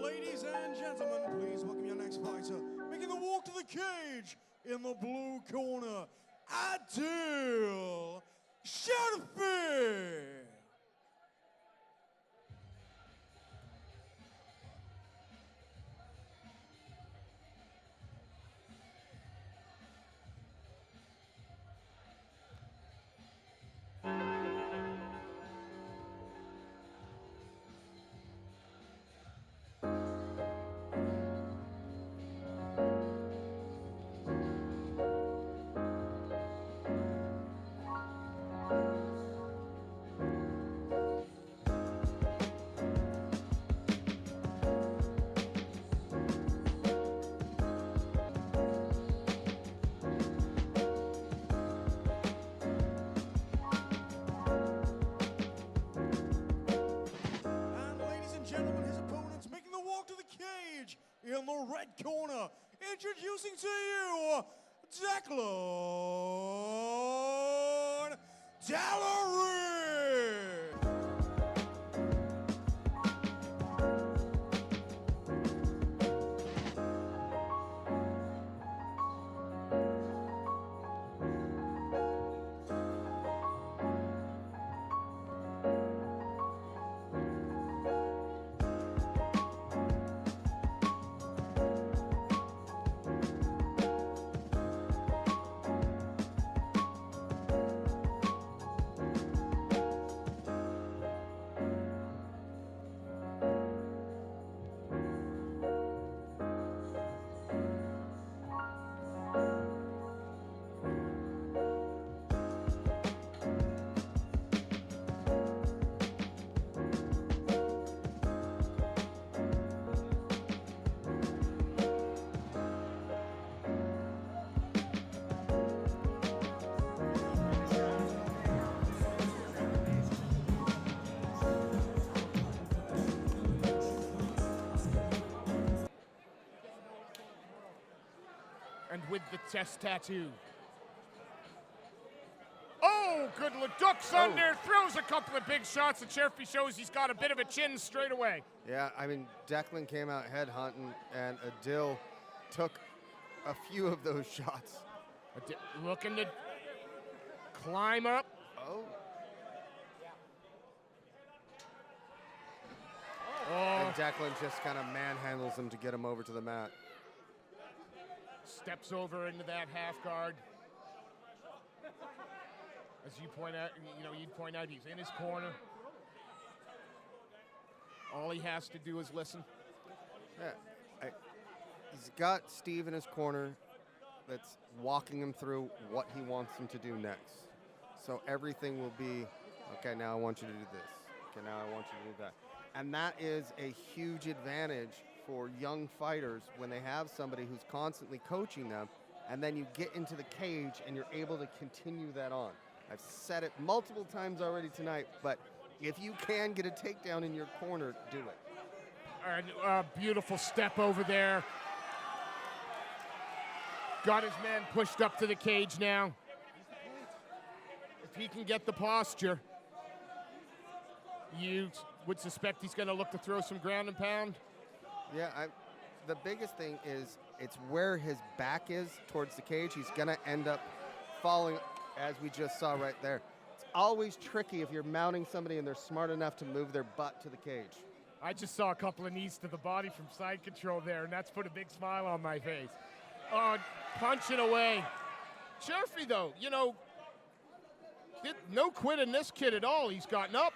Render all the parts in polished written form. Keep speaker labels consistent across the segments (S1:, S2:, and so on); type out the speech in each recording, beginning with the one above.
S1: Ladies and gentlemen, please welcome your next fighter, making the walk to the cage in the blue corner, Cherfi. In the red corner, introducing to you, Deloughery.
S2: And with the chest tattoo. Oh, good Leduc's under, throws a couple of big shots, and Cherfi shows he's got a bit of a chin straight away.
S3: Yeah, I mean, Declan came out head hunting, and Adil took a few of those shots.
S2: Looking to climb up.
S3: Oh. And Declan just kind of manhandles him to get him over to the mat.
S2: Steps over into that half guard. As you point out, you'd point out he's in his corner. All he has to do is listen.
S3: Yeah, he's got Steve in his corner that's walking him through what he wants him to do next. So everything will be, okay, now I want you to do this. Okay, now I want you to do that. And that is a huge advantage for young fighters when they have somebody who's constantly coaching them, and then you get into the cage and you're able to continue that on. I've said it multiple times already tonight, but if you can get a takedown in your corner, do it.
S2: And a beautiful step over there. Got his man pushed up to the cage now. If he can get the posture, you would suspect he's going to look to throw some ground and pound.
S3: Yeah, the biggest thing is it's where his back is towards the cage. He's going to end up falling, as we just saw right there. It's always tricky if you're mounting somebody and they're smart enough to move their butt to the cage.
S2: I just saw a couple of knees to the body from side control there, and that's put a big smile on my face. Punching away. Cherfi, though, no quit in this kid at all. He's gotten up.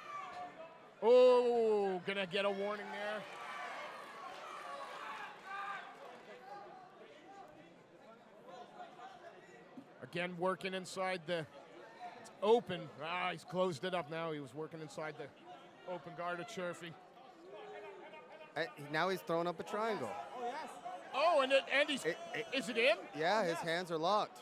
S2: Oh, gonna get a warning there. Again, working inside the open. He's closed it up now. He was working inside the open guard of Cherfi.
S3: Now he's throwing up a triangle.
S2: Oh, yes. Oh, and he's, is it in?
S3: Yeah, his hands are locked.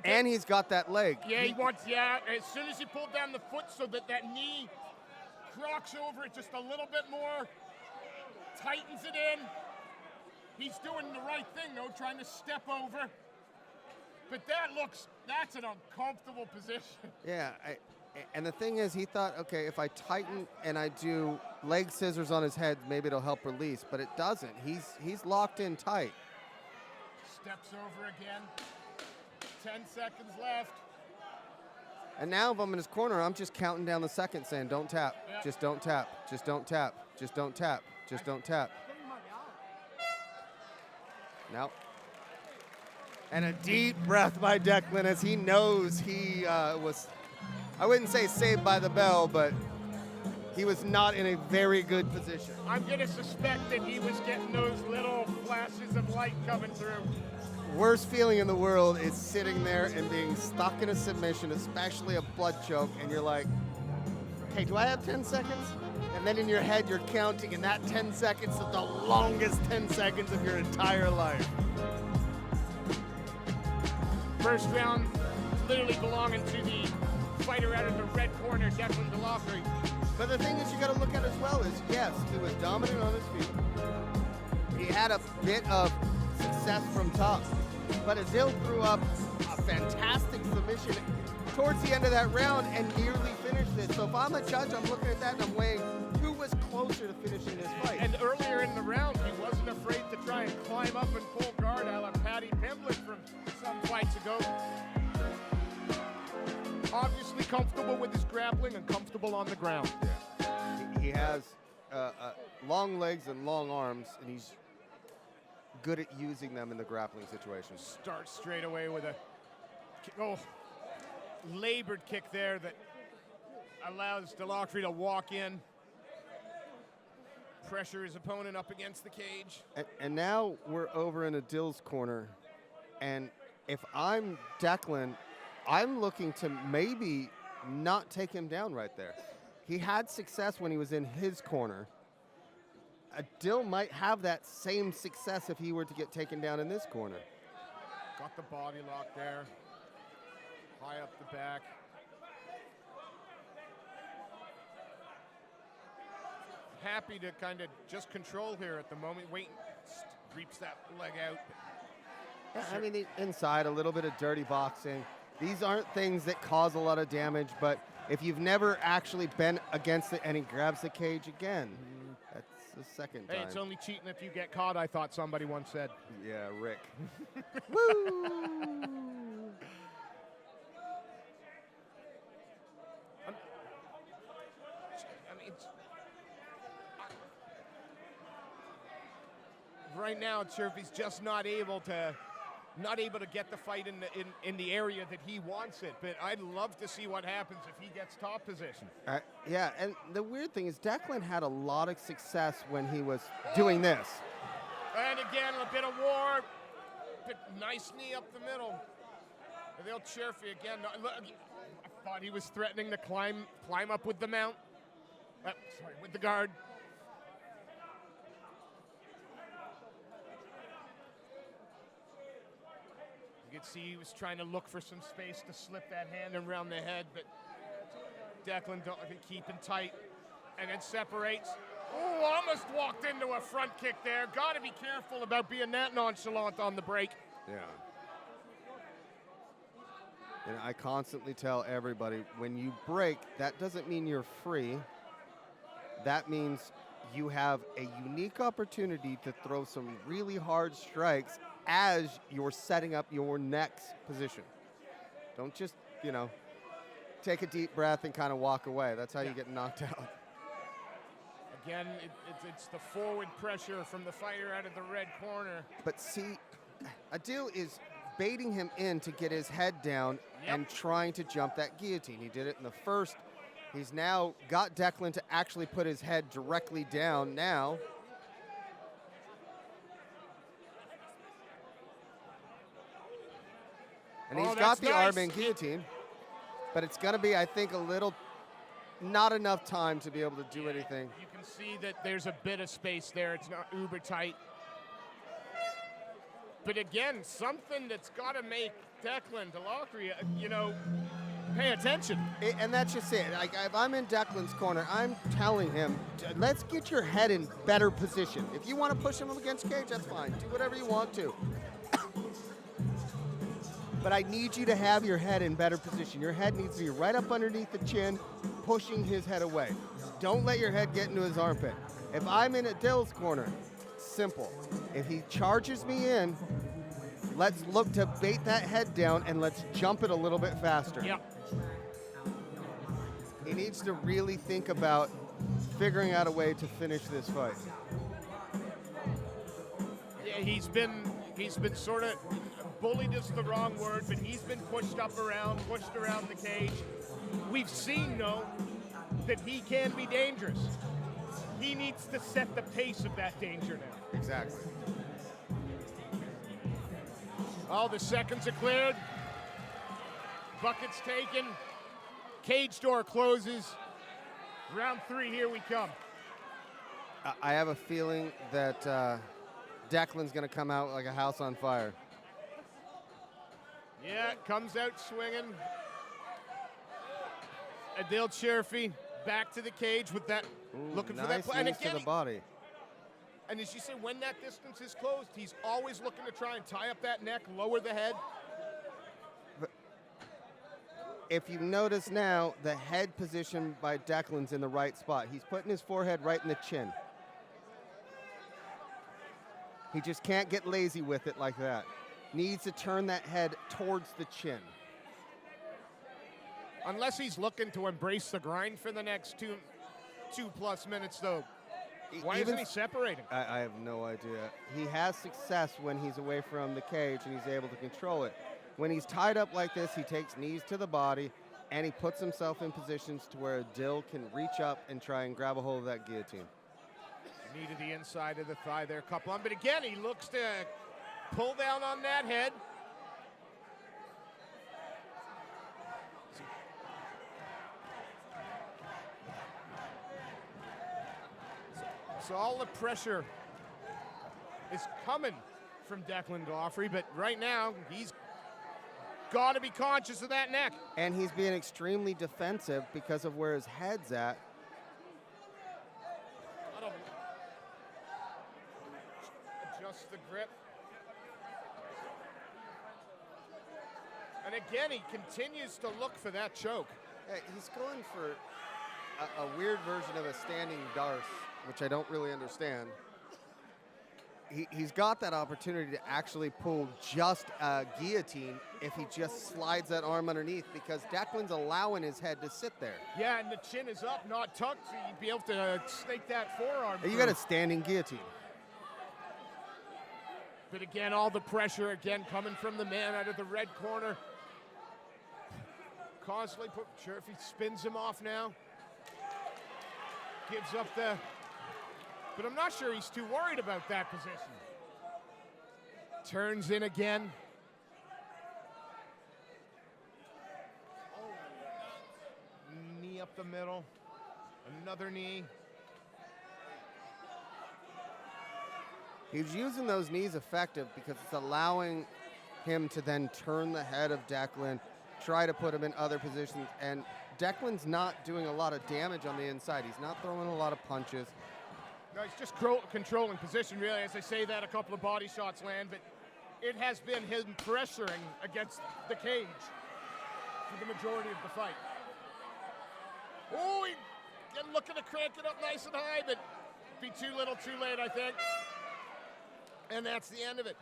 S2: And
S3: he's got that leg.
S2: Yeah, he wants, as soon as he pulled down the foot so that knee crocks over it just a little bit more, tightens it in. He's doing the right thing, though, trying to step over. But that's an uncomfortable position.
S3: Yeah, And the thing is, he thought, okay, if I tighten and I do leg scissors on his head, maybe it'll help release, but it doesn't. He's locked in tight.
S2: Steps over again. 10 seconds left.
S3: And now if I'm in his corner, I'm just counting down the seconds saying, don't tap, just don't tap, just don't tap, just don't tap, just don't tap. Now. And a deep breath by Declan as he knows he was, I wouldn't say saved by the bell, but he was not in a very good position.
S2: I'm going to suspect that he was getting those little flashes of light coming through.
S3: Worst feeling in the world is sitting there and being stuck in a submission, especially a blood choke, and you're like, okay, do I have 10 seconds? And then in your head, you're counting, and that 10 seconds is the longest 10 seconds of your entire life.
S2: First round clearly belonging to the fighter out of the red corner, Declan Deloughery.
S3: But the thing is you got to look at as well is, yes, he was dominant on his feet. He had a bit of success from top. But Adil threw up a fantastic submission towards the end of that round and nearly finished it. So if I'm a judge, I'm looking at that and I'm weighing who was closer to finishing this fight.
S2: And earlier in the round, he wasn't afraid to try and climb up and pull guard a la Paddy Pimblett from some fights ago. Obviously comfortable with his grappling and comfortable on the ground.
S3: Yeah. He has long legs and long arms, and he's good at using them in the grappling situation.
S2: Starts straight away with a labored kick there that allows Deloughery to walk in. Pressure his opponent up against the cage.
S3: And now we're over in Adil's corner. And if I'm Declan, I'm looking to maybe not take him down right there. He had success when he was in his corner. Adil might have that same success if he were to get taken down in this corner.
S2: Got the body lock there. High up the back. Happy to kind of just control here at the moment. Wait, reaps that leg out.
S3: Yeah, I mean, inside, a little bit of dirty boxing. These aren't things that cause a lot of damage, but if you've never actually been against it and he grabs the cage again, that's the second time.
S2: Hey, it's only cheating if you get caught, I thought somebody once said.
S3: Yeah, Rick. Woo!
S2: Right now, Cherfi's just not able to get the fight in the area that he wants it. But I'd love to see what happens if he gets top position.
S3: Yeah, and the weird thing is Declan had a lot of success when he was doing this.
S2: And again, a bit of war. Nice knee up the middle. And they'll Cherfi again. I thought he was threatening to climb up with the mount. With the guard. You could see he was trying to look for some space to slip that hand around the head, but Declan keeping tight, and then separates. Oh, almost walked into a front kick there. Got to be careful about being that nonchalant on the break.
S3: Yeah. And I constantly tell everybody, when you break, that doesn't mean you're free. That means you have a unique opportunity to throw some really hard strikes as you're setting up your next position. Don't just, take a deep breath and kind of walk away. That's how you get knocked out.
S2: Again, it's the forward pressure from the fighter out of the red corner.
S3: But see, Adil is baiting him in to get his head down and trying to jump that guillotine. He did it in the first. He's now got Declan to actually put his head directly down now. And he's got the arm in guillotine, but it's going to be, I think, not enough time to be able to do anything.
S2: You can see that there's a bit of space there. It's not uber tight. But again, something that's got to make Declan Deloughery, pay attention.
S3: And that's just it. Like, if I'm in Declan's corner, I'm telling him, let's get your head in better position. If you want to push him against cage, that's fine. Do whatever you want to. but I need you to have your head in better position. Your head needs to be right up underneath the chin, pushing his head away. Don't let your head get into his armpit. If I'm in a Dill's corner, simple. If he charges me in, let's look to bait that head down and let's jump it a little bit faster.
S2: Yep.
S3: He needs to really think about figuring out a way to finish this fight.
S2: Yeah, he's been sort of bullied is the wrong word, but he's been pushed around the cage. We've seen, though, that he can be dangerous. He needs to set the pace of that danger now.
S3: Exactly.
S2: All the seconds are cleared. Bucket's taken. Cage door closes. Round 3, here we come.
S3: I have a feeling that Declan's going to come out like a house on fire.
S2: Yeah, comes out swinging. Adil Cherfi back to the cage with that, looking for that play. And
S3: Nice
S2: again,
S3: to the body.
S2: and as you say, when that distance is closed, he's always looking to try and tie up that neck, lower the head.
S3: If you notice now, the head position by Declan's in the right spot. He's putting his forehead right in the chin. He just can't get lazy with it like that. Needs to turn that head towards the chin.
S2: Unless he's looking to embrace the grind for the next two plus minutes, though. Why isn't he separating?
S3: I have no idea. He has success when he's away from the cage and he's able to control it. When he's tied up like this, he takes knees to the body and he puts himself in positions to where Dill can reach up and try and grab a hold of that guillotine.
S2: Knee to the inside of the thigh there, couple on. But again, he looks to pull down on that head. So all the pressure is coming from Declan Deloughery, but right now he's got to be conscious of that neck.
S3: And he's being extremely defensive because of where his head's at.
S2: Adjust the grip. And again, he continues to look for that choke.
S3: Yeah, he's going for a weird version of a standing Darce, which I don't really understand. He's got that opportunity to actually pull just a guillotine if he just slides that arm underneath, because Declan's allowing his head to sit there.
S2: Yeah, and the chin is up, not tucked, so you'd be able to snake that forearm.
S3: You got a standing guillotine.
S2: But again, all the pressure again coming from the man out of the red corner. Constantly Cherfi spins him off now. Gives up the, but I'm not sure he's too worried about that position. Turns in again. Knee up the middle. Another knee.
S3: He's using those knees effective because it's allowing him to then turn the head of Declan, try to put him in other positions, and Declan's not doing a lot of damage on the inside. He's not throwing a lot of punches.
S2: No, he's just controlling position, really. As I say that, a couple of body shots land, but it has been him pressuring against the cage for the majority of the fight. Oh, he's looking to crank it up nice and high, but be too little too late, I think. And that's the end of it.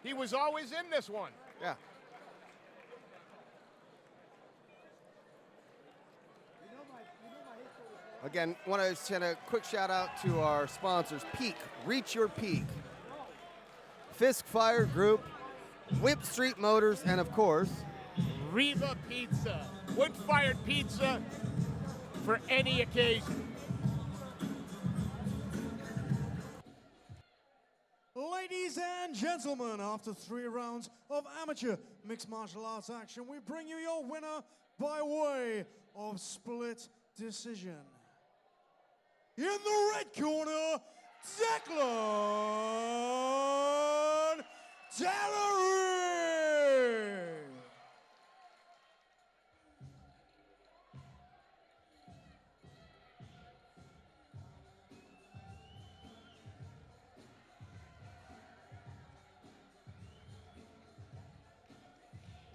S2: He was always in this one.
S3: Yeah. Again, want to send a quick shout out to our sponsors: Peak, Reach Your Peak, Fisk Fire Group, Whip Street Motors, and of course,
S2: Riva Pizza, wood-fired pizza for any occasion.
S1: Ladies and gentlemen, after 3 rounds of amateur mixed martial arts action, we bring you your winner by way of split decision. In the red corner, Declan Deloughery.